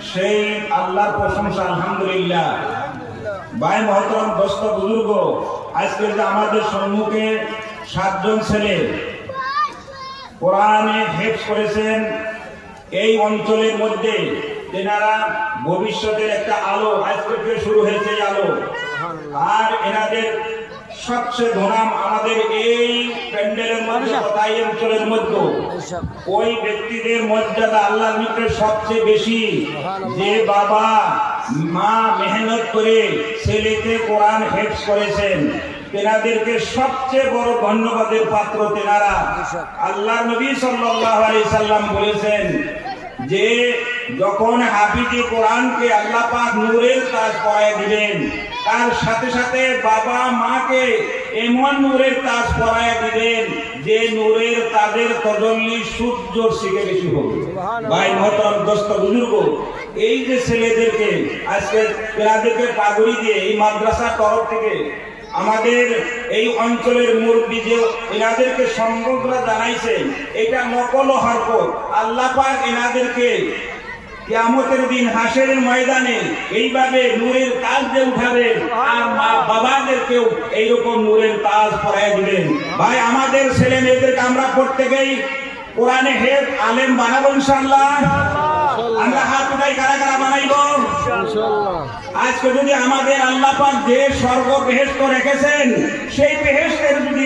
সেই আল্লাহর প্রশংসা আলহামদুলিল্লাহ। ভাই মহতরম দোস্ত বুজুর্গ, আজকে যে আমাদের সম্মুখে 7 জন ছেলে কোরআনে হেফজ করেছেন, এই অঞ্চলের মধ্যে তেনারা ভবিষ্যতের একটা আলো, আজকে থেকে শুরু হয়েছে এই আলো। আর এনাদের সবচেয়ে ধনাম আমাদের এই প্যান্ডেলের মধ্যে তাই অঞ্চলের মধ্যে ওই ব্যক্তিদের মর্যাদা আল্লাহর নিকটে সবচেয়ে বেশি, যে বাবা মা মেহনত করে ছেলেকে কোরআন হেফজ করেছেন, তেনাদেরকে সবচেয়ে বড় ধন্যবাদের পাত্র তেনারা। আল্লাহ নবী সাল্লাল্লাহু আলাইহি সাল্লাম বলেছেন যে যখন হাফিজে কোরআনকে আল্লাহ পাক নূরের তাজ পরায় দিবেন, তার সাথে সাথে বাবা মাকে এমন নূরের তাজ পরায় দিবেন যে নূরের তাদের তজল্লি সূর্যর থেকে বেশি হবে। ভাই মহতরম দোস্ত বুজুর্গ, এই যে ছেলেদেরকে আজকে তেনাদেরকে পাগড়ি দিয়ে এই মাদ্রাসার তরফ থেকে আমাদের এই অঞ্চলের মুরব্বী যে এনাদেরকে সম্বোধনা জানাইছেন, এটা নকল হরকত। আল্লাহ পাক এনাদেরকে কিয়ামতের দিন হাসরের ময়দানে এইভাবে নূরের তাজ দিয়ে উঠাবেন, আর মা বাবাদেরকেও এইরকম নূরের তাজ পরায় দিবেন। ভাই আমাদের ছেলে মেয়েদেরকে আমরা প্রত্যেকেই কোরআনে হেফজ আলেম বানাবো ইনশাআল্লাহ। আমরা হাত উঠাই, কারা কারা বানাইব ইনশাআল্লাহ। আজকে যদি আমাদের আল্লাহ পাক যে স্বর্গ বেহেশত রেখেছেন, সেই বেহেশতের যদি